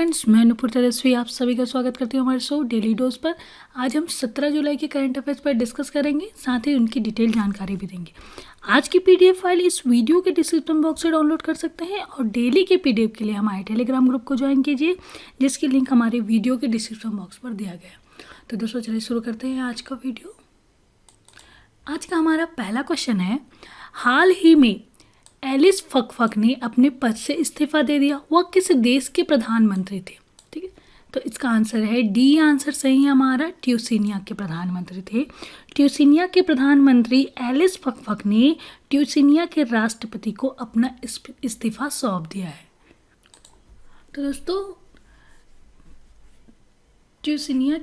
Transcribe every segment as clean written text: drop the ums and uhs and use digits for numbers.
Friends, मैं नुपुर तेजस्वी आप सभी का स्वागत करती हूँ हमारे शो डेली डोज पर। आज हम 17 जुलाई के करंट अफेयर्स पर डिस्कस करेंगे, साथ ही उनकी डिटेल जानकारी भी देंगे। आज की पीडीएफ फाइल इस वीडियो के डिस्क्रिप्शन बॉक्स से डाउनलोड कर सकते हैं और डेली के पीडीएफ के लिए हमारे टेलीग्राम ग्रुप को ज्वाइन कीजिए, जिसकी लिंक हमारे वीडियो के डिस्क्रिप्शन बॉक्स पर दिया गया है। तो दोस्तों चलिए शुरू करते हैं आज का वीडियो। आज का हमारा पहला क्वेश्चन है, हाल ही में एलिस फकफक ने अपने पद से इस्तीफा दे दिया, वह किस देश के प्रधानमंत्री थे? ठीक है, तो इसका आंसर है डी आंसर सही है हमारा, ट्यूनीशिया के प्रधानमंत्री थे। ट्यूनीशिया के प्रधानमंत्री एलिस फकफक ने ट्यूनीशिया के राष्ट्रपति को अपना इस्तीफा सौंप दिया है। तो दोस्तों ट्यूनीशिया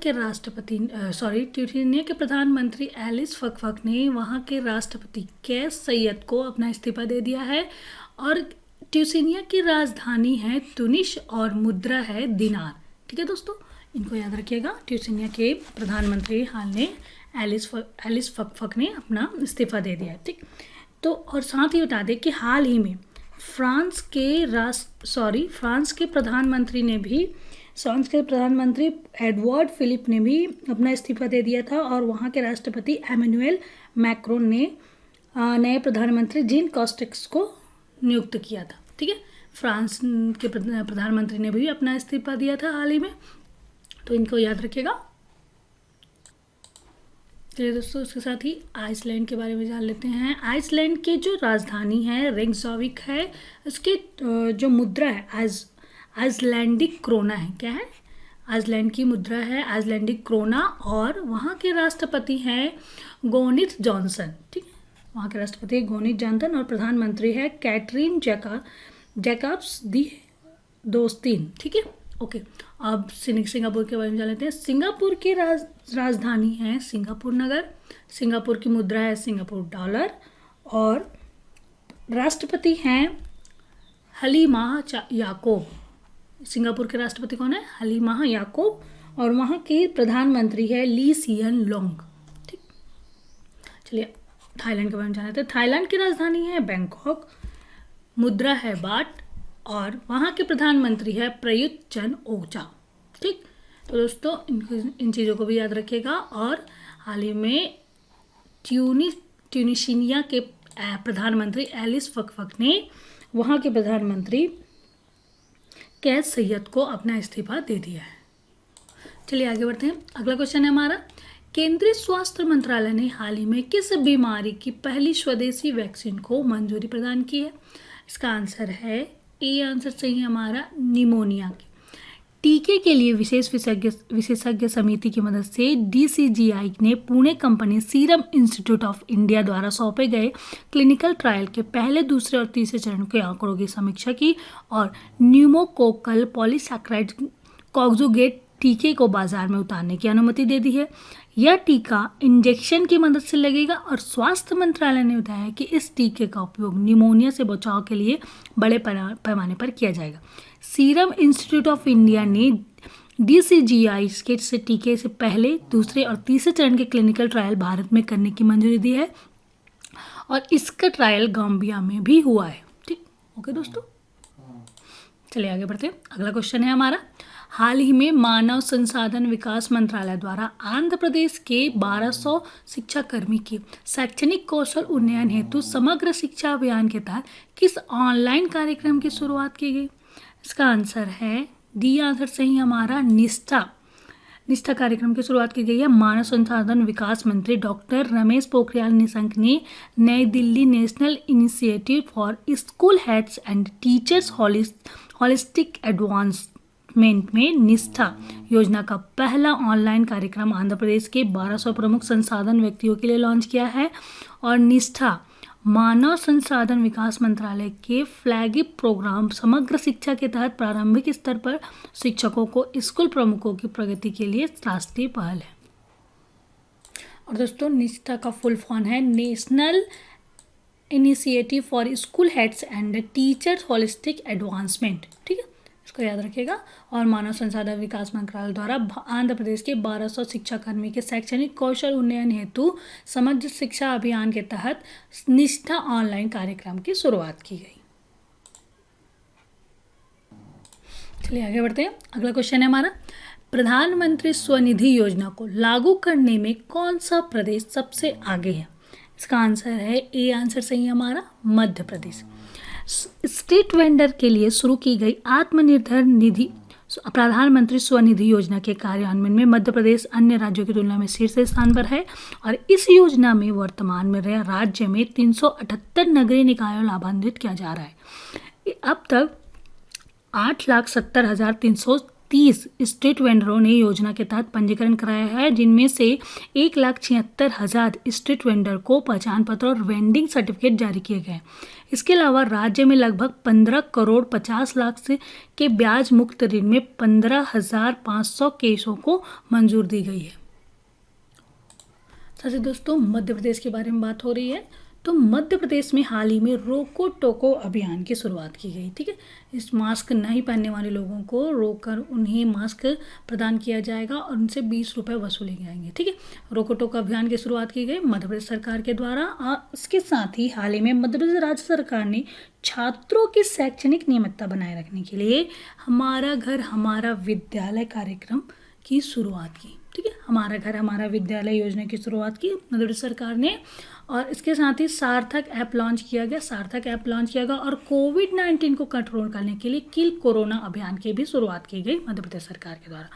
के प्रधानमंत्री एलिस फकफक ने वहाँ के राष्ट्रपति कैस सैयद को अपना इस्तीफा दे दिया है। और ट्यूनीशिया की राजधानी है तुनिस और मुद्रा है दिनार। ठीक है दोस्तों, इनको याद रखिएगा। ट्यूनीशिया के प्रधानमंत्री हाल में एलिस फकफक ने अपना इस्तीफा दे दिया है। ठीक, तो और साथ ही बता दें कि हाल ही में फ्रांस के प्रधानमंत्री एडवर्ड फिलिप ने भी अपना इस्तीफा दे दिया था और वहाँ के राष्ट्रपति एमेनुएल मैक्रोन ने नए प्रधानमंत्री जीन कास्टेक्स को नियुक्त किया था। ठीक है, फ्रांस के प्रधानमंत्री ने भी अपना इस्तीफा दिया था हाल ही में, तो इनको याद रखिएगा। चलिए दोस्तों, उसके साथ ही आइसलैंड के बारे में जान लेते हैं। आइसलैंड की जो राजधानी है रेंगसविक है, उसके जो मुद्रा है आइसलैंडिक क्रोना है। क्या है? आइसलैंड की मुद्रा है आइसलैंडिक क्रोना और वहाँ के राष्ट्रपति हैं गोनिथ जॉनसन। ठीक है, वहाँ के राष्ट्रपति गोनिथ जॉनसन और प्रधानमंत्री है कैटरीन जैकब्स दी दोस्तीन। ठीक है, ओके। अब सिंगापुर के बारे में जान लेते हैं। सिंगापुर की राजधानी है सिंगापुर नगर। सिंगापुर की मुद्रा है सिंगापुर डॉलर और राष्ट्रपति हैं हलीमा याकोब। सिंगापुर के राष्ट्रपति कौन है? हलीमा याकोब और वहाँ के प्रधानमंत्री है ली सियन लोंग। ठीक, चलिए थाईलैंड के बारे में जान लेते हैं। थाईलैंड की राजधानी है बैंकॉक, मुद्रा है बाट और वहाँ के प्रधानमंत्री है प्रयुत चन ओचा। ठीक, तो दोस्तों इन चीज़ों को भी याद रखिएगा। और हाल ही में ट्यूनीशिया के प्रधानमंत्री एलिस फकफक ने वहाँ के प्रधानमंत्री कैस सैयद को अपना इस्तीफा दे दिया है। चलिए आगे बढ़ते हैं। अगला क्वेश्चन है हमारा, केंद्रीय स्वास्थ्य मंत्रालय ने हाल ही में किस बीमारी की पहली स्वदेशी वैक्सीन को मंजूरी प्रदान की है? इसका आंसर है ए आंसर सही है हमारा, निमोनिया की। टीके के लिए विशेषज्ञ समिति की मदद से डीसीजीआई ने Pune company serum institute of India द्वारा सौंपे गए क्लिनिकल ट्रायल के पहले, दूसरे और तीसरे चरण के आंकड़ों की समीक्षा की और न्यूमोकोकल पॉलीसैकेराइड कॉन्जुगेट टीके को बाजार में उतारने की अनुमति दे दी है। यह टीका इंजेक्शन की मदद से लगेगा और स्वास्थ्य मंत्रालय ने बताया कि इस टीके का उपयोग निमोनिया से बचाव के लिए बड़े पैमाने पर किया जाएगा। सीरम इंस्टीट्यूट ऑफ इंडिया ने डीसीजीआई से टीके से पहले, दूसरे और तीसरे चरण के क्लिनिकल ट्रायल भारत में करने की मंजूरी दी है और इसका ट्रायल गाम्बिया में भी हुआ है। ठीक, ओके दोस्तों, चलिए आगे बढ़ते हैं। अगला क्वेश्चन है हमारा, हाल ही में मानव संसाधन विकास मंत्रालय द्वारा आंध्र प्रदेश के 1200 शिक्षाकर्मी की शैक्षणिक कौशल उन्नयन हेतु समग्र शिक्षा अभियान के तहत किस ऑनलाइन कार्यक्रम की शुरुआत की गई? इसका आंसर है डी आंसर सही हमारा, निष्ठा कार्यक्रम की शुरुआत की गई है। मानव संसाधन विकास मंत्री डॉक्टर रमेश पोखरियाल निशंक ने नई Delhi national initiative for school heads and teachers holistic advancement में निष्ठा योजना का पहला ऑनलाइन कार्यक्रम आंध्र प्रदेश के 1200 प्रमुख संसाधन व्यक्तियों के लिए लॉन्च किया है। और निष्ठा मानव संसाधन विकास मंत्रालय के फ्लैगशिप प्रोग्राम समग्र शिक्षा के तहत प्रारंभिक स्तर पर शिक्षकों को स्कूल प्रमुखों की प्रगति के लिए राष्ट्रीय पहल है। और दोस्तों निष्ठा का फुल फॉर्म है national initiative for school heads and teachers holistic advancement. ठीक है, इसको याद रखिएगा। और मानव संसाधन विकास मंत्रालय द्वारा आंध्र प्रदेश के 1200 शिक्षाकर्मी के शैक्षणिक कौशल उन्नयन हेतु समग्र शिक्षा अभियान के तहत निष्ठा ऑनलाइन कार्यक्रम की शुरुआत की गई। चलिए आगे बढ़ते हैं। अगला क्वेश्चन है हमारा, प्रधानमंत्री स्वनिधि योजना को लागू करने में कौन सा प्रदेश सबसे आगे है? इसका आंसर है ए, आंसर सही है हमारा मध्य प्रदेश। स्ट्रीट वेंडर के लिए शुरू की गई आत्मनिर्भर निधि प्रधानमंत्री स्वनिधि योजना के कार्यान्वयन में मध्य प्रदेश अन्य राज्यों की तुलना में शीर्ष स्थान पर है और इस योजना में वर्तमान में राज्य में 378 नगरीय निकायों लाभान्वित किया जा रहा है। अब तक 8,70,330 स्ट्रीट वेंडरों ने योजना के तहत पंजीकरण कराया है, जिनमें से 1,76,000 स्ट्रीट वेंडर को पहचान पत्र और वेंडिंग सर्टिफिकेट जारी किए गए। इसके अलावा राज्य में लगभग 15 करोड़ 50 लाख से के ब्याज मुक्त ऋण में 15,500 केसों को मंजूर दी गई है। साथ ही दोस्तों मध्य प्रदेश के बारे में बात हो रही है, तो मध्य प्रदेश में हाल ही में रोको टोको अभियान की शुरुआत की गई। ठीक है, इस मास्क नहीं पहनने वाले लोगों को रोककर उन्हें मास्क प्रदान किया जाएगा और उनसे 20 रुपये वसूले जाएंगे। ठीक है, रोको टोको अभियान की शुरुआत की गई मध्य प्रदेश सरकार के द्वारा। और इसके साथ ही हाल ही में मध्य प्रदेश राज्य सरकार ने छात्रों की शैक्षणिक नियमितता बनाए रखने के लिए हमारा घर हमारा विद्यालय कार्यक्रम की शुरुआत की। ठीक है, हमारा घर हमारा विद्यालय योजना की शुरुआत की मध्य प्रदेश सरकार ने। और इसके साथ ही सार्थक ऐप लॉन्च किया गया और कोविड-19 को कंट्रोल करने के लिए किल कोरोना अभियान की भी शुरुआत की गई मध्य प्रदेश सरकार के द्वारा।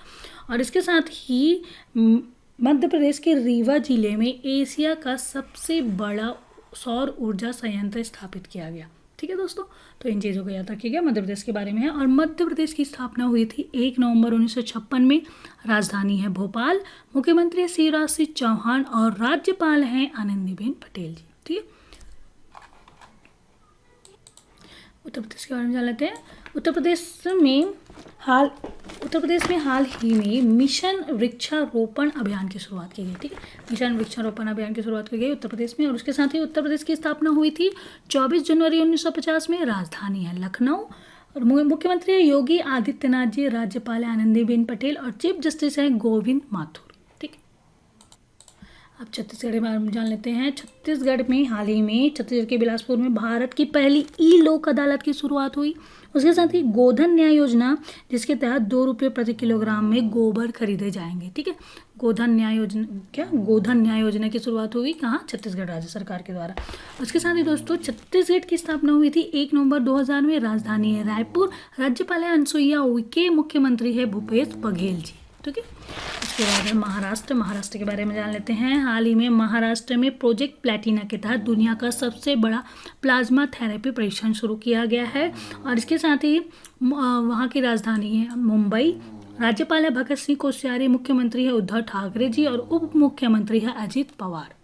और इसके साथ ही मध्य प्रदेश के रीवा जिले में एशिया का सबसे बड़ा सौर ऊर्जा संयंत्र स्थापित किया गया। ठीक है दोस्तों, तो इन चीज़ों को याद रखिएगा, मध्य प्रदेश के बारे में है। और मध्य प्रदेश की स्थापना हुई थी 1 नवंबर 1956 में। राजधानी है भोपाल, मुख्यमंत्री है शिवराज सिंह चौहान और राज्यपाल हैं आनंदीबेन पटेल जी। ठीक है, उत्तर प्रदेश के बारे में जान लेते हैं। उत्तर प्रदेश में हाल ही में मिशन वृक्षारोपण अभियान की शुरुआत की गई। ठीक है, मिशन वृक्षारोपण अभियान की शुरुआत की गई उत्तर प्रदेश में। और उसके साथ ही उत्तर प्रदेश की स्थापना हुई थी 24 जनवरी 1950 में। राजधानी है लखनऊ और मुख्यमंत्री है योगी आदित्यनाथ जी, राज्यपाल है आनंदीबेन पटेल और चीफ जस्टिस है गोविंद माथुर। ठीक, अब छत्तीसगढ़ के बारे में जान लेते हैं। छत्तीसगढ़ में हाल ही में छत्तीसगढ़ के बिलासपुर में भारत की पहली ई लोक अदालत की शुरुआत हुई। उसके साथ ही गोधन न्याय योजना, जिसके तहत 2 रुपये प्रति किलोग्राम में गोबर खरीदे जाएंगे। ठीक है, गोधन न्याय योजना की शुरुआत हुई कहाँ? छत्तीसगढ़ राज्य सरकार के द्वारा। उसके साथ ही दोस्तों छत्तीसगढ़ की स्थापना हुई थी 1 नवंबर 2000 में। राजधानी है रायपुर, राज्यपाल है अनुसुईया उइके, मुख्यमंत्री है भूपेश बघेल जी। ठीक है, उसके बाद है महाराष्ट्र के बारे में जान लेते हैं। हाल ही में महाराष्ट्र में प्रोजेक्ट प्लैटिना के तहत दुनिया का सबसे बड़ा प्लाज्मा थेरेपी परीक्षण शुरू किया गया है। और इसके साथ ही वहाँ की राजधानी है मुंबई, राज्यपाल है भगत सिंह कोश्यारी, मुख्यमंत्री है उद्धव ठाकरे जी और उप मुख्यमंत्री है अजित पवार।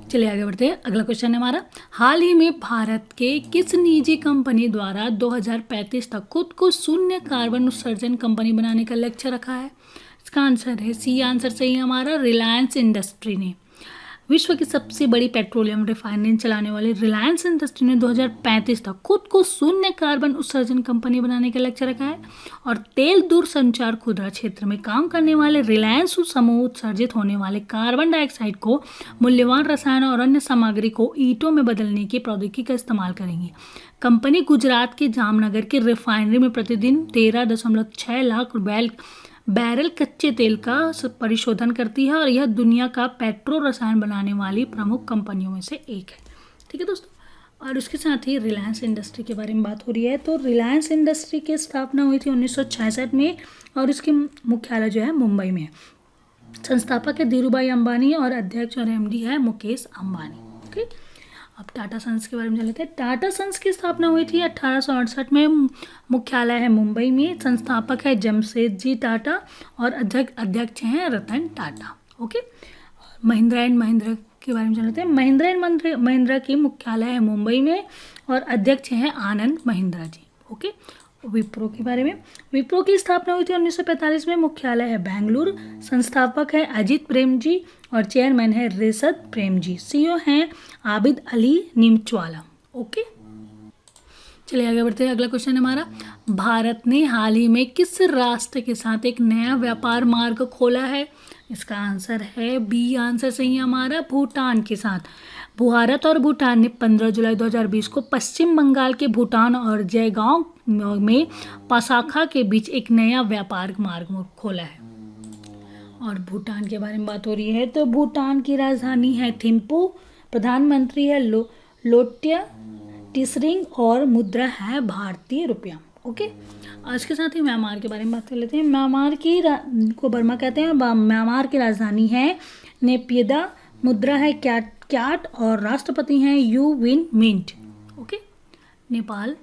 चलिए आगे बढ़ते हैं। अगला क्वेश्चन है हमारा, हाल ही में भारत के किस निजी कंपनी द्वारा 2035 तक खुद को शून्य कार्बन उत्सर्जन कंपनी बनाने का लक्ष्य रखा है? इसका आंसर है सी, आंसर सही है हमारा रिलायंस इंडस्ट्री ने। विश्व की सबसे बड़ी पेट्रोलियम रिफाइनरी चलाने वाली रिलायंस इंडस्ट्री ने 2035 तक खुद को शून्य कार्बन उत्सर्जन कंपनी बनाने का लक्ष्य रखा है। और तेल दूरसंचार खुदरा क्षेत्र में काम करने वाले रिलायंस समूह उत्सर्जित होने वाले कार्बन डाइऑक्साइड को मूल्यवान रसायन और अन्य सामग्री को ईंटों में बदलने की प्रौद्योगिकी का इस्तेमाल करेंगी। कंपनी गुजरात के जामनगर की रिफाइनरी में प्रतिदिन 13.6 लाख बैरल कच्चे तेल का परिशोधन करती है और यह दुनिया का पेट्रो रसायन बनाने वाली प्रमुख कंपनियों में से एक है। ठीक है दोस्तों, और उसके साथ ही रिलायंस इंडस्ट्री के बारे में बात हो रही है। तो रिलायंस इंडस्ट्री की स्थापना हुई थी 1966 में और इसकी मुख्यालय जो है मुंबई में है। संस्थापक है धीरूभाई अंबानी और अध्यक्ष और एमडी है मुकेश अंबानी। ओके, अब टाटा सन्स के बारे में जान लेते हैं। टाटा सन्स की स्थापना हुई थी 1868 में, मुख्यालय है मुंबई में, संस्थापक है जमशेदजी टाटा और अध्यक्ष हैं रतन टाटा। ओके, महिंद्रा एंड महिंद्रा के बारे में जान लेते हैं। महिंद्रा एंड महिंद्रा की मुख्यालय है मुंबई में और अध्यक्ष हैं आनंद महिंद्रा जी। ओके, विप्रो के बारे में, विप्रो की स्थापना हुई थी 1945 में, मुख्यालय है बेंगलुरु, संस्थापक है अजित प्रेम जी और चेयरमैन है रिशद प्रेम जी, सीईओ हैं आबिद अली निमचवाला। ओके, चलिए आगे बढ़ते हैं। अगला क्वेश्चन है हमारा, भारत ने हाल ही में किस राष्ट्र के साथ एक नया व्यापार मार्ग खोला है? इसका आंसर है बी, आंसर सही है हमारा भूटान के साथ। भारत और भूटान ने 15 जुलाई 2020 को पश्चिम बंगाल के भूटान और जयगांव में पासाखा के बीच एक नया व्यापार मार्ग खोला है। और भूटान के बारे में बात हो रही है तो भूटान की राजधानी है थिम्पू, प्रधानमंत्री है लोट्य टिसरिंग और मुद्रा है भारतीय रुपया। ओके, आज के साथ ही म्यांमार के बारे में बात कर लेते हैं। म्यांमार को बर्मा कहते हैं। म्यांमार की राजधानी है नेपियदा, मुद्रा है क्याट और राष्ट्रपति हैं you Win Myint. Okay, Nepal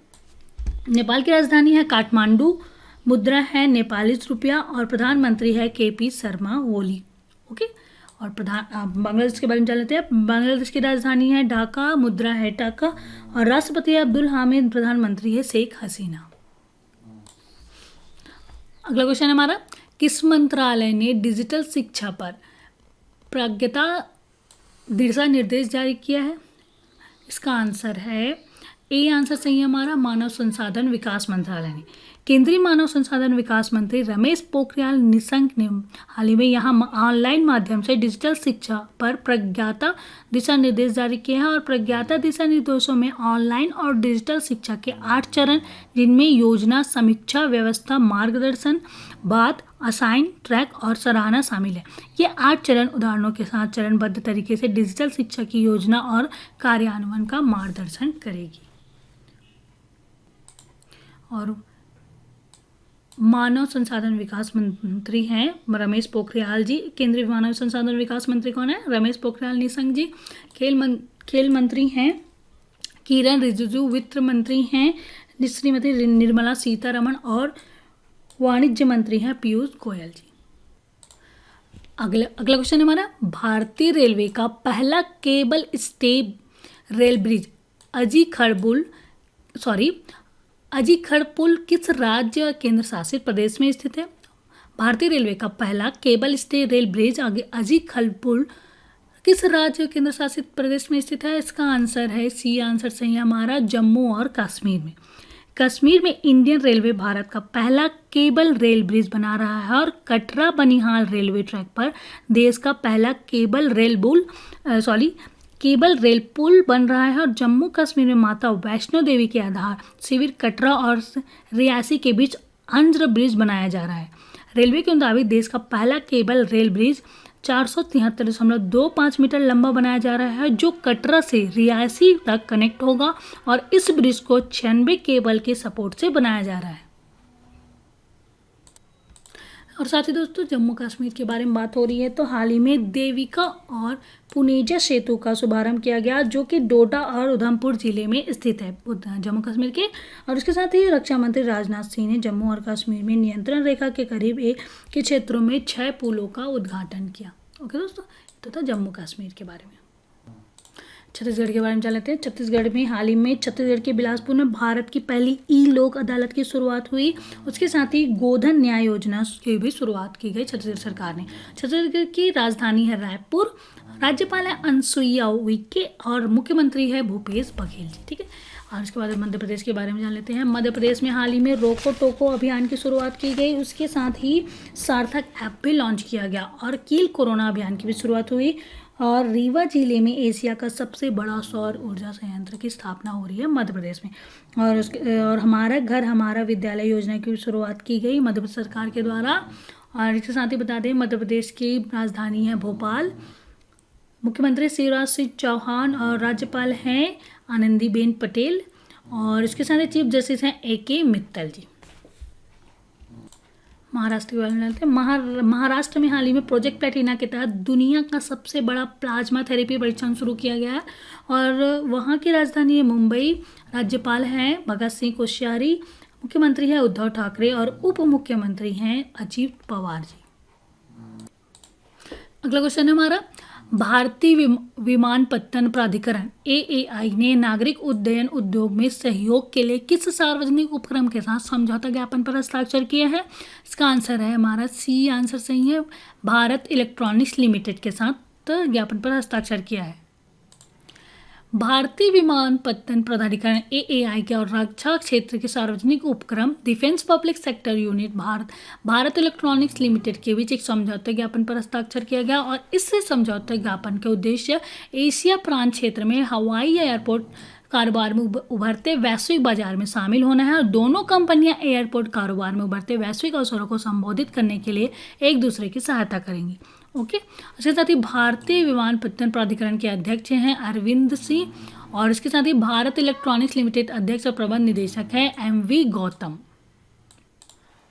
की राजधानी है काठमांडू, मुद्रा है नेपालीज रुपया और प्रधानमंत्री है केपी शर्मा ओली। ओके, और बांग्लादेश के बारे में जान लेते हैं। बांग्लादेश की राजधानी है ढाका, मुद्रा है टाका और राष्ट्रपति है अब्दुल हामिद, प्रधानमंत्री है शेख हसीना। अगला क्वेश्चन है हमारा, किस मंत्रालय ने डिजिटल शिक्षा पर प्राज्ञता दिशा निर्देश जारी किया है? इसका आंसर है ए आंसर सही है हमारा, मानव संसाधन विकास मंत्रालय ने। केंद्रीय मानव संसाधन विकास मंत्री रमेश पोखरियाल निशंक ने हाल ही में यहाँ ऑनलाइन माध्यम से डिजिटल शिक्षा पर प्रज्ञाता दिशा निर्देश जारी किए हैं। और प्रज्ञाता दिशा निर्देशों में ऑनलाइन और डिजिटल शिक्षा के 8 चरण, जिनमें योजना, समीक्षा, व्यवस्था, मार्गदर्शन, बात, असाइन, ट्रैक और सराहना शामिल है। ये 8 चरण उदाहरणों के साथ चरणबद्ध तरीके से डिजिटल शिक्षा की योजना और कार्यान्वयन का मार्गदर्शन करेगी। और मानव संसाधन विकास मंत्री हैं रमेश पोखरियाल जी। केंद्रीय मानव संसाधन विकास मंत्री कौन है? रमेश पोखरियाल निशंक जी। खेल मंत्री हैं किरण रिजिजू। वित्त मंत्री हैं श्रीमती निर्मला सीतारमण और वाणिज्य मंत्री हैं पीयूष गोयल जी। अगला क्वेश्चन है हमारा, भारतीय रेलवे का पहला केबल स्टे रेल ब्रिज अजीखड़पुल किस राज्य केंद्र शासित प्रदेश में स्थित है? भारतीय रेलवे का पहला केबल स्टे रेल ब्रिज अजीखड़पुल किस राज्य केंद्र शासित प्रदेश में स्थित है? इसका आंसर है सी आंसर सही है हमारा, जम्मू और कश्मीर में। कश्मीर में इंडियन रेलवे भारत का पहला केबल रेल ब्रिज बना रहा है और कटरा बनिहाल रेलवे ट्रैक पर देश का पहला केबल रेल पुल बन रहा है। और जम्मू कश्मीर में माता वैष्णो देवी के आधार शिविर कटरा और रियासी के बीच अंजर ब्रिज बनाया जा रहा है। रेलवे के मुताबिक देश का पहला केबल रेल ब्रिज 473.25 मीटर लंबा बनाया जा रहा है, जो कटरा से रियासी तक कनेक्ट होगा और इस ब्रिज को 96 केबल के सपोर्ट से बनाया जा रहा है। और साथ ही दोस्तों, जम्मू कश्मीर के बारे में बात हो रही है तो हाल ही में देविका और पुनेजा सेतु का शुभारंभ किया गया, जो कि डोडा और उधमपुर जिले में स्थित है जम्मू कश्मीर के। और इसके साथ ही रक्षा मंत्री राजनाथ सिंह ने जम्मू और कश्मीर में नियंत्रण रेखा के करीब के क्षेत्रों में 6 पुलों का उद्घाटन किया। ओके दोस्तों, तो था जम्मू कश्मीर के बारे में। छत्तीसगढ़ के बारे में जान लेते हैं। छत्तीसगढ़ में हाल ही में छत्तीसगढ़ के बिलासपुर में भारत की पहली ई लोक अदालत की शुरुआत हुई। उसके साथ ही गोधन न्याय योजना की भी शुरुआत की गई छत्तीसगढ़ सरकार ने। छत्तीसगढ़ की राजधानी है रायपुर, राज्यपाल है अनुसुईया उइके और मुख्यमंत्री है भूपेश बघेल जी। ठीक है, और उसके बाद मध्य प्रदेश के बारे में जान लेते हैं। मध्य प्रदेश में हाल ही में रोको टोको अभियान की शुरुआत की गई। उसके साथ ही सार्थक ऐप भी लॉन्च किया गया और कील कोरोना अभियान की भी शुरुआत हुई। और रीवा जिले में एशिया का सबसे बड़ा सौर ऊर्जा संयंत्र की स्थापना हो रही है मध्य प्रदेश में। और हमारा घर हमारा विद्यालय योजना की शुरुआत की गई मध्य प्रदेश सरकार के द्वारा। और इसके साथ ही बता दें, मध्य प्रदेश की राजधानी है भोपाल, मुख्यमंत्री शिवराज सिंह चौहान और राज्यपाल हैं आनंदीबेन पटेल। और इसके साथ ही चीफ जस्टिस हैं AK मित्तल जी। महाराष्ट्र के बारे में जानते हैं। महाराष्ट्र में हाल ही में प्रोजेक्ट प्लेटिना के तहत दुनिया का सबसे बड़ा प्लाज्मा थेरेपी परीक्षण शुरू किया गया है और वहाँ की राजधानी है मुंबई। राज्यपाल हैं भगत सिंह कोश्यारी, मुख्यमंत्री है उद्धव ठाकरे और उप मुख्यमंत्री हैं अजित पवार जी। अगला क्वेश्चन है हमारा, भारतीय विमानपत्तन प्राधिकरण AAI ने नागरिक उड्डयन उद्योग में सहयोग के लिए किस सार्वजनिक उपक्रम के साथ समझौता ज्ञापन पर हस्ताक्षर किया है? इसका आंसर है हमारा सी आंसर सही है, भारत इलेक्ट्रॉनिक्स लिमिटेड के साथ ज्ञापन पर हस्ताक्षर किया है। भारतीय विमानपत्तन प्राधिकरण एएआई के और रक्षा क्षेत्र के सार्वजनिक उपक्रम defence public sector unit Bharat electronics limited के बीच एक समझौता ज्ञापन पर हस्ताक्षर किया गया और इस समझौता ज्ञापन के उद्देश्य एशिया प्रांत क्षेत्र में हवाई एयरपोर्ट कारोबार में उभरते वैश्विक बाजार में शामिल होना है और दोनों कंपनियां एयरपोर्ट कारोबार में उभरते वैश्विक अवसरों को संबोधित करने के लिए एक दूसरे की सहायता करेंगी। ओके, इसके साथ ही भारतीय विमानपत्तन प्राधिकरण के अध्यक्ष हैं अरविंद सिंह और इसके साथ ही भारत इलेक्ट्रॉनिक्स लिमिटेड अध्यक्ष और प्रबंध निदेशक है एमवी गौतम।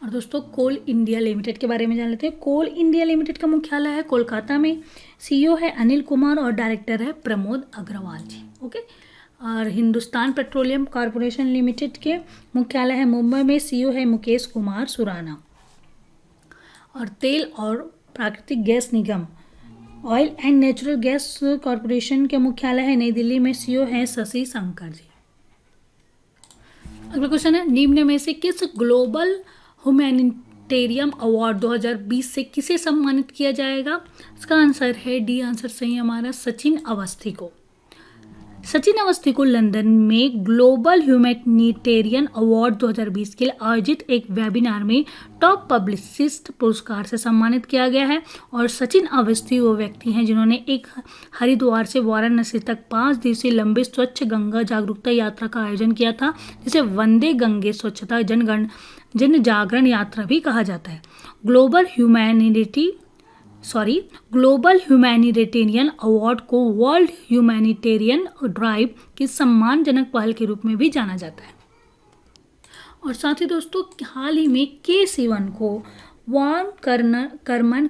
और दोस्तों कोल इंडिया लिमिटेड के बारे में जान लेते हैं। कोल इंडिया लिमिटेड का मुख्यालय है कोलकाता में, सीईओ है अनिल कुमार और डायरेक्टर है प्रमोद अग्रवाल जी। ओके, और हिंदुस्तान पेट्रोलियम कॉरपोरेशन लिमिटेड के मुख्यालय है मुंबई में, सीईओ है मुकेश कुमार सुराना। और तेल और प्राकृतिक gas Nigam oil and natural gas corporation के मुख्यालय है नई दिल्ली में, सीईओ है शशि शंकर जी। अगला क्वेश्चन है, निम्न में से किस ग्लोबल ह्यूमैनिटेरियन अवार्ड 2020 से किसे सम्मानित किया जाएगा? इसका आंसर है डी आंसर सही हमारा सचिन अवस्थी को। सचिन अवस्थी को लंदन में ग्लोबल ह्यूमैनिटेरियन अवार्ड 2020 के लिए आयोजित एक वेबिनार में टॉप पब्लिसिस्ट पुरस्कार से सम्मानित किया गया है। और सचिन अवस्थी वो व्यक्ति हैं जिन्होंने एक हरिद्वार से वाराणसी तक 5 दिवसीय लंबे स्वच्छ गंगा जागरूकता यात्रा का आयोजन किया था, जिसे वंदे गंगे स्वच्छता जन जागरण यात्रा भी कहा जाता है। ग्लोबल ह्यूमैनिटेरियन अवार्ड को वर्ल्ड ह्यूमैनिटेरियन ड्राइव की सम्मानजनक पहल के रूप में भी जाना जाता है। और साथ ही दोस्तों हाल ही में के सिवन को वान कर्मन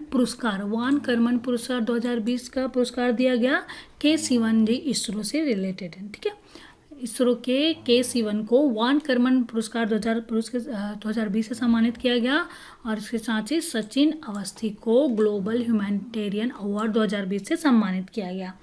पुरस्कार 2020 का पुरस्कार दिया गया। के सिवन जी इसरो से रिलेटेड है, ठीक है। इसरो के सिवन को वान कर्मन पुरस्कार 2020 से सम्मानित किया गया। और इसके साथ ही सचिन अवस्थी को ग्लोबल ह्यूमैनिटेरियन अवार्ड 2020 से सम्मानित किया गया।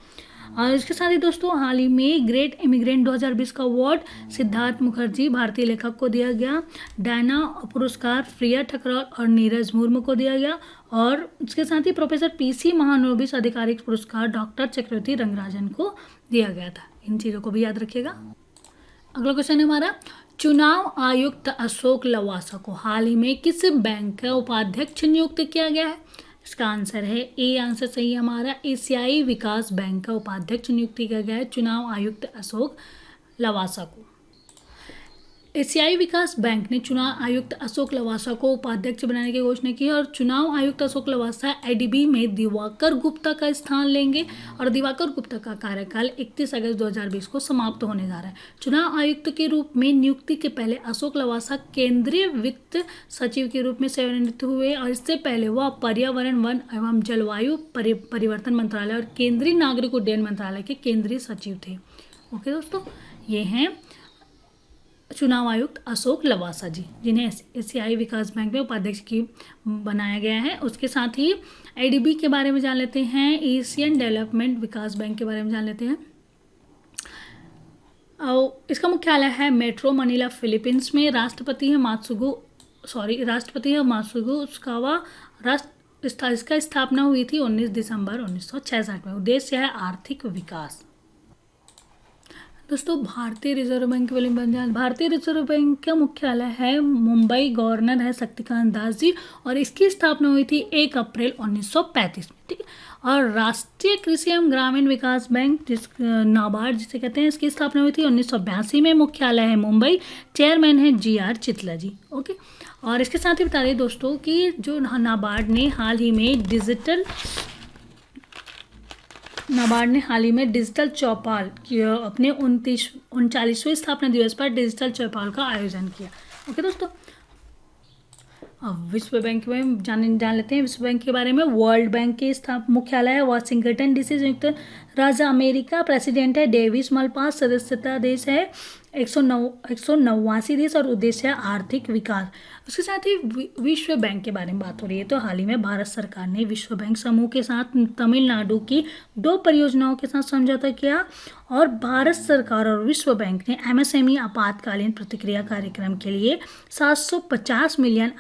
और इसके साथ ही दोस्तों हाल ही में ग्रेट इमिग्रेंट 2020 का अवार्ड सिद्धार्थ मुखर्जी भारतीय लेखक को दिया गया। डायना पुरस्कार प्रिया ठकराल और नीरज मुर्मू को दिया गया। और इसके साथ ही प्रोफेसर पीसी महानोबिस आधिकारिक पुरस्कार डॉक्टर चक्रवर्ती रंगराजन को दिया गया था। इन चीज़ों को भी याद रखिएगा। अगला क्वेश्चन है हमारा, चुनाव आयुक्त अशोक लवासा को हाल ही में किस बैंक का उपाध्यक्ष नियुक्त किया गया है? इसका आंसर है ए आंसर सही हमारा एशियाई विकास बैंक का उपाध्यक्ष नियुक्त किया गया है चुनाव आयुक्त अशोक लवासा को। एशियाई विकास बैंक ने चुनाव आयुक्त अशोक लवासा को उपाध्यक्ष बनाने की घोषणा की है। और चुनाव आयुक्त अशोक लवासा एडीबी में दिवाकर गुप्ता का स्थान लेंगे और दिवाकर गुप्ता का कार्यकाल 31 अगस्त 2020 को समाप्त होने जा रहा है। चुनाव आयुक्त के रूप में नियुक्ति के पहले अशोक लवासा केंद्रीय वित्त सचिव के रूप में सेवानिवृत्त हुए और इससे पहले वह पर्यावरण वन एवं जलवायु परिवर्तन मंत्रालय और केंद्रीय नागरिक उड्डयन मंत्रालय के केंद्रीय सचिव थे। ओके दोस्तों, ये हैं चुनाव आयुक्त अशोक लवासा जी, जिन्हें एशियाई विकास बैंक में उपाध्यक्ष की बनाया गया है। उसके साथ ही एडीबी के बारे में जान लेते हैं, एशियन डेवलपमेंट विकास बैंक के बारे में जान लेते हैं। और इसका मुख्यालय है मेट्रो मनीला फिलीपींस में। राष्ट्रपति है मात्सुगु उस्कावा। इसका स्थापना हुई थी 19 दिसंबर 1966 में। उद्देश्य है आर्थिक विकास। दोस्तों भारतीय रिजर्व बैंक के बारे में जान। भारतीय रिजर्व बैंक का मुख्यालय है मुंबई, गवर्नर है शक्तिकांत दास जी और इसकी स्थापना हुई थी 1 अप्रैल 1935 में, ठीक है। और राष्ट्रीय कृषि एवं ग्रामीण विकास बैंक नाबार्ड जिसे कहते हैं, इसकी स्थापना हुई थी 1982 में। मुख्यालय है मुंबई, चेयरमैन है GR चितला जी। ओके, और इसके साथ ही बता दें दोस्तों कि जो नाबार्ड ने हाल ही में डिजिटल चौपाल अपने 39वें स्थापना दिवस पर डिजिटल चौपाल का आयोजन किया। ओके दोस्तों, अब विश्व बैंक में जान लेते हैं विश्व बैंक के बारे में। वर्ल्ड बैंक के मुख्यालय है वाशिंगटन DC, संयुक्त राज्य अमेरिका। प्रेसिडेंट है डेविस मलपास। सदस्यता देश है 189 देश और उद्देश्य है आर्थिक विकास। उसके साथ ही विश्व बैंक के बारे में बात हो रही है तो हाल ही में भारत सरकार ने विश्व बैंक समूह के साथ तमिलनाडु की 2 परियोजनाओं के साथ समझौता किया। और भारत सरकार और विश्व बैंक ने MSME आपातकालीन प्रतिक्रिया कार्यक्रम के लिए $750 मिलियन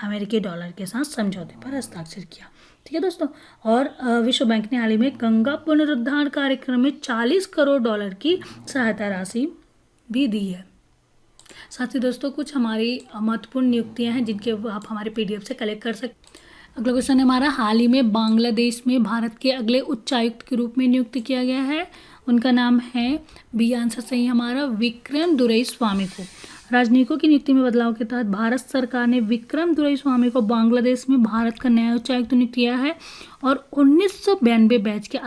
के साथ समझौते पर हस्ताक्षर किया। ठीक है दोस्तों। और विश्व बैंक ने हाल ही में गंगा पुनरुद्धार कार्यक्रम में 40 करोड़ डॉलर की सहायता राशि भी दी है। साथ ही दोस्तों कुछ हमारी महत्वपूर्ण नियुक्तियां हैं जिनके आप हमारे PDF से कलेक्ट कर सकते। अगला क्वेश्चन है हमारा, हाल ही में बांग्लादेश में भारत के अगले उच्चायुक्त के रूप में नियुक्त किया गया है। उनका नाम है, बी आंसर सही हमारा, विक्रम दुरईस्वामी को। राजनयिकों की नियुक्ति में बदलाव के तहत भारत सरकार ने विक्रम दुरईस्वामी को बांग्लादेश में भारत का नया उच्चायुक्त नियुक्त किया है। और 1992 बैच के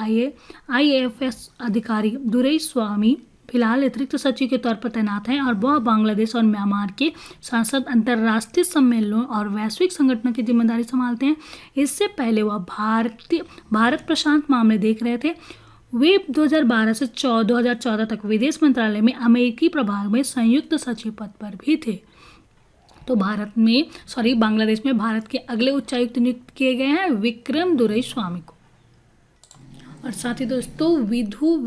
IAFS अधिकारी दुरईस्वामी फिलहाल अतिरिक्त सचिव के तौर पर तैनात हैं और वह बांग्लादेश और म्यांमार के सांसद, अंतर्राष्ट्रीय सम्मेलनों और वैश्विक संगठनों की जिम्मेदारी संभालते हैं। इससे पहले वह भारत प्रशांत मामले देख रहे थे। वे 2012 से 2014 तक विदेश मंत्रालय में अमेरिकी प्रभाग में संयुक्त सचिव पद पर भी थे। तो बांग्लादेश में भारत के अगले उच्चायुक्त नियुक्त किए गए हैं विक्रम दुरईस्वामी को। और साथ ही दोस्तों विधु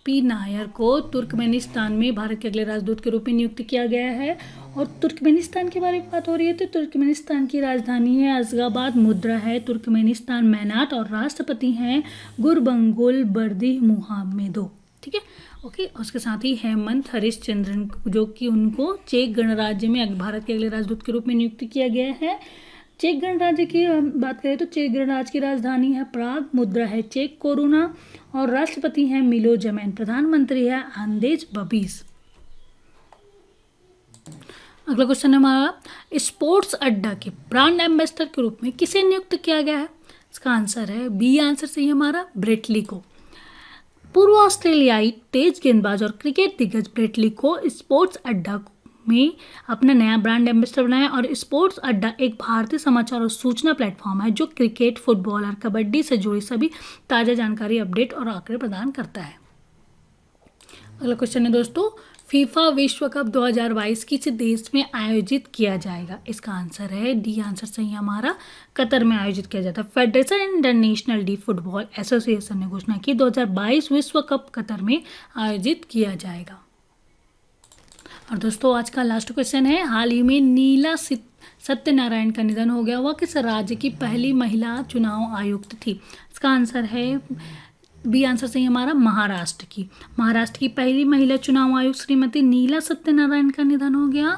पी नायर को तुर्कमेनिस्तान में भारत के अगले राजदूत के रूप में नियुक्त किया गया है। और तुर्कमेनिस्तान के बारे में बात हो रही है तो तुर्कमेनिस्तान की राजधानी है अशगाबाद, मुद्रा है तुर्कमेनिस्तान मैनाट और राष्ट्रपति हैं गुरबंगुल बर्दिमुहामेदोव। ठीक है, ओके। उसके साथ ही हेमंत हरिश्चंद्रन जो कि उनको चेक गणराज्य में भारत के अगले राजदूत के रूप में नियुक्त किया गया है। चेक गणराज्य की बात करें तो चेक गणराज्य की राजधानी है प्राग, मुद्रा है चेक कोरोना और राष्ट्रपति हैं मिलो जमैन, प्रधानमंत्री है आंदेज बबीस। अगला क्वेश्चन है हमारा, स्पोर्ट्स अड्डा के ब्रांड एम्बेसडर के रूप में किसे नियुक्त किया गया है? इसका आंसर है, बी आंसर सही हमारा, ब्रेट ली को। पूर्व ऑस्ट्रेलियाई तेज गेंदबाज और क्रिकेट दिग्गज ब्रेट ली को स्पोर्ट्स अड्डा में अपना नया ब्रांड एम्बेसडर बनाया। और स्पोर्ट्स अड्डा एक भारतीय समाचार और सूचना प्लेटफॉर्म है जो क्रिकेट, फुटबॉल और कबड्डी से जुड़ी सभी ताज़ा जानकारी, अपडेट और आंकड़े प्रदान करता है। अगला क्वेश्चन है दोस्तों, फीफा विश्व कप 2022 किस देश में आयोजित किया जाएगा? इसका आंसर है, डी आंसर सही हमारा, कतर में आयोजित किया जाता है। Federation international D football association ने घोषणा की 2022 विश्व कप कतर में आयोजित किया जाएगा। और दोस्तों आज का लास्ट क्वेश्चन है, हाल ही में नीला सत्यनारायण का निधन हो गया। वह किस राज्य की पहली महिला चुनाव आयुक्त थी? इसका आंसर है, बी आंसर सही हमारा, महाराष्ट्र की। महाराष्ट्र की पहली महिला चुनाव आयुक्त श्रीमती नीला सत्यनारायण का निधन हो गया।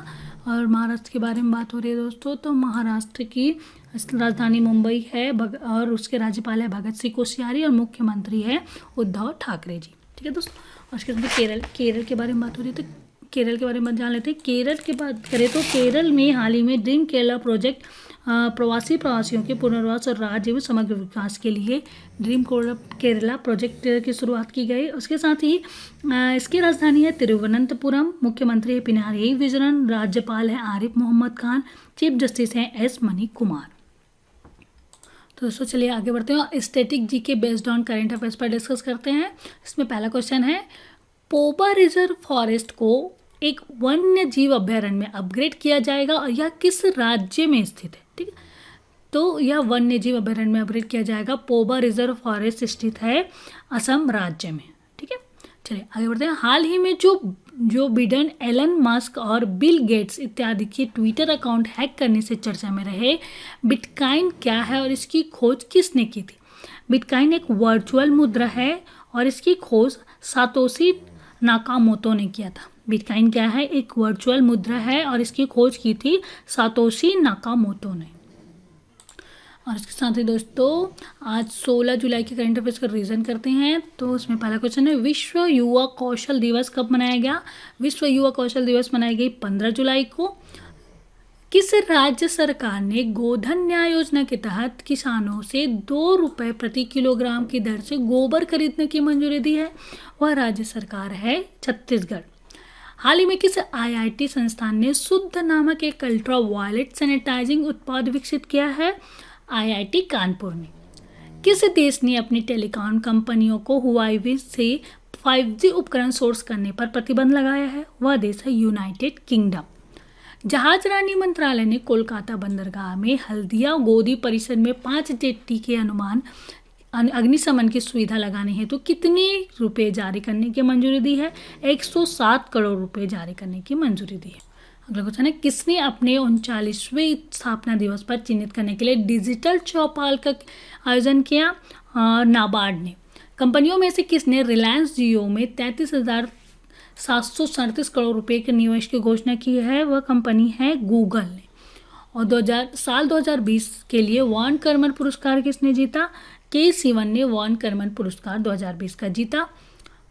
और महाराष्ट्र के बारे में बात हो रही है दोस्तों, तो महाराष्ट्र की राजधानी मुंबई है और उसके राज्यपाल है भगत सिंह कोश्यारी और मुख्यमंत्री है उद्धव ठाकरे जी। ठीक है दोस्तों, और उसके बाद केरल के बारे में बात हो रही है तो केरल के बारे में जान लेते हैं। केरल की बात करें तो केरल में हाल ही में ड्रीम केरला प्रोजेक्ट प्रवासियों के पुनर्वास और राज्य में समग्र विकास के लिए ड्रीम केरला प्रोजेक्ट की शुरुआत की गई। उसके साथ ही इसकी राजधानी है तिरुवनंतपुरम, मुख्यमंत्री है पिनाराई विजयन, राज्यपाल है आरिफ मोहम्मद खान, चीफ जस्टिस हैं एस मनी कुमार। तो दोस्तों चलिए आगे बढ़ते हैं, static GK based on current affairs पर डिस्कस करते हैं। इसमें पहला क्वेश्चन है, पोबा रिजर्व फॉरेस्ट को एक वन्य जीव अभ्यारण्य में अपग्रेड किया जाएगा और यह किस राज्य में स्थित है? ठीक है, तो यह वन्य जीव अभ्यारण्य में अपग्रेड किया जाएगा। पोबा रिजर्व फॉरेस्ट स्थित है असम राज्य में। ठीक है, चलिए आगे बढ़ते हैं। हाल ही में जो बिडेन, एलन मस्क और बिल गेट्स इत्यादि के ट्विटर अकाउंट हैक करने से चर्चा में रहे बिटकॉइन क्या है और इसकी खोज किसने की थी? बिटकॉइन एक वर्चुअल मुद्रा है और इसकी खोज सातोशी नाकामोतो ने किया था। बिटकॉइन क्या है? एक वर्चुअल मुद्रा है और इसकी खोज की थी सातोशी नाकामोतो ने। और इसके साथ ही दोस्तों आज 16 जुलाई के करंट अफेयर्स का रिवीजन करते हैं। तो उसमें पहला क्वेश्चन है, विश्व युवा कौशल दिवस कब मनाया गया? विश्व युवा कौशल दिवस मनाई गई 15 जुलाई को। किस राज्य सरकार ने गोधन न्याय योजना के तहत किसानों से 2 रुपये प्रति किलोग्राम की दर से गोबर खरीदने की मंजूरी दी है? वह राज्य सरकार है छत्तीसगढ़। हाल ही में किस IIT संस्थान ने शुद्ध नामक एक अल्ट्रा वायलेट सैनिटाइजिंग उत्पाद विकसित किया है? IIT कानपुर ने। किस देश ने अपनी टेलीकॉम कंपनियों को हुआई से 5G उपकरण सोर्स करने पर प्रतिबंध लगाया है? वह देश है यूनाइटेड किंगडम। जहाजरानी मंत्रालय ने कोलकाता बंदरगाह में हल्दिया गोदी परिसर में 5 जेट्टी के अग्निशमन की सुविधा लगाने हेतु कितने रुपए जारी करने की मंजूरी दी है? 107 करोड़ रुपए जारी करने की मंजूरी दी है। अगला क्वेश्चन है, किसने अपने 39वें स्थापना दिवस पर चिन्हित करने के लिए डिजिटल चौपाल का आयोजन किया? नाबार्ड ने। कंपनियों में से किसने रिलायंस जियो में 33,737 करोड़ रुपए के निवेश की घोषणा की है? वह कंपनी है गूगल ने। और 2020 के लिए वॉन कर्मन पुरस्कार किसने जीता? के सिवन ने वॉन कर्मन पुरस्कार 2020 का जीता।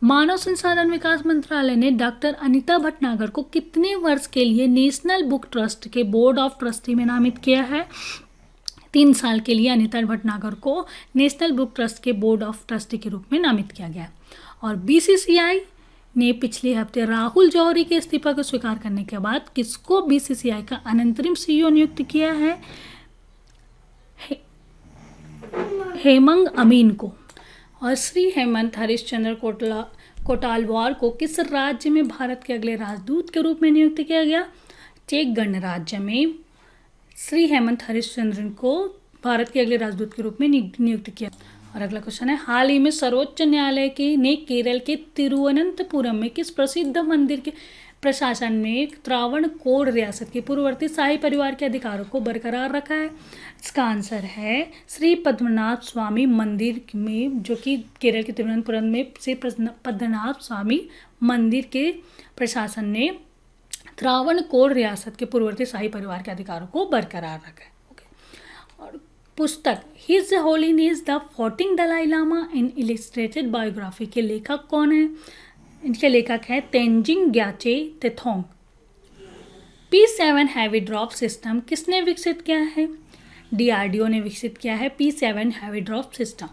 मानव संसाधन विकास मंत्रालय ने डॉक्टर अनीता भटनागर को कितने वर्ष के लिए नेशनल बुक ट्रस्ट के बोर्ड ऑफ ट्रस्टी में नामित किया है? 3 साल के लिए अनीता भटनागर को नेशनल बुक ट्रस्ट के बोर्ड ऑफ ट्रस्टी के रूप में नामित किया गया। और बीसीसीआई ने पिछले हफ्ते राहुल जौहरी के इस्तीफा को स्वीकार करने के बाद किसको बीसीसीआई का अनंतरिम सीईओ नियुक्त किया है? हेमंग अमीन को। और श्री हेमंत हरिश्चंद्र कोटालवार को किस राज्य में भारत के अगले राजदूत के रूप में नियुक्त किया गया? चेक गणराज्य में श्री हेमंत हरिश्चंद्रन को भारत के अगले राजदूत के रूप में नियुक्त किया। और अगला क्वेश्चन है, हाल ही में सर्वोच्च न्यायालय ने केरल के तिरुवनंतपुरम में किस प्रसिद्ध मंदिर के प्रशासन में त्रावणकोर रियासत के पूर्ववर्ती शाही परिवार के अधिकारों को बरकरार रखा है? इसका आंसर है श्री पद्मनाभ स्वामी मंदिर में, जो कि केरल के तिरुवनंतपुरम में श्री पद्मनाभ स्वामी मंदिर के प्रशासन ने त्रावणकोर रियासत के पूर्ववर्ती शाही परिवार के अधिकारों को बरकरार रखा है। और पुस्तक His Holiness the 14th Dalai Lama an illustrated biography के लेखक कौन है? इनके लेखक हैं Tenzin Geyche Tethong. P7 heavy drop system किसने विकसित किया है? DRDO ने विकसित किया है P7 हैवी ड्रॉप सिस्टम।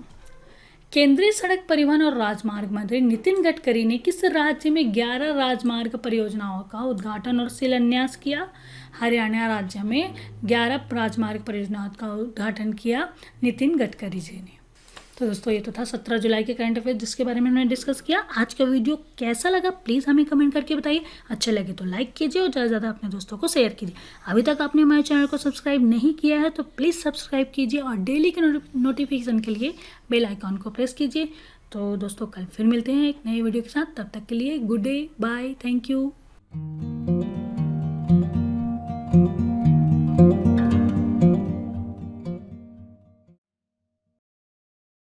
केंद्रीय सड़क परिवहन और राजमार्ग मंत्री नितिन गडकरी ने किस राज्य में 11 राजमार्ग परियोजनाओं का उद्घाटन और शिलान्यास किया? हरियाणा राज्य में 11 राजमार्ग परियोजनाओं का उद्घाटन किया नितिन गडकरी जी ने। तो दोस्तों ये तो था 17 जुलाई के करंट अफेयर जिसके बारे में हमने डिस्कस किया। आज का वीडियो कैसा लगा प्लीज़ हमें कमेंट करके बताइए। अच्छा लगे तो लाइक कीजिए और ज़्यादा से ज़्यादा अपने दोस्तों को शेयर कीजिए। अभी तक आपने हमारे चैनल को सब्सक्राइब नहीं किया है तो प्लीज़ सब्सक्राइब कीजिए और डेली के नोटिफिकेशन के लिए बेल आइकॉन को प्रेस कीजिए। तो दोस्तों कल फिर मिलते हैं एक नए वीडियो के साथ, तब तक के लिए good day, bye, thank you.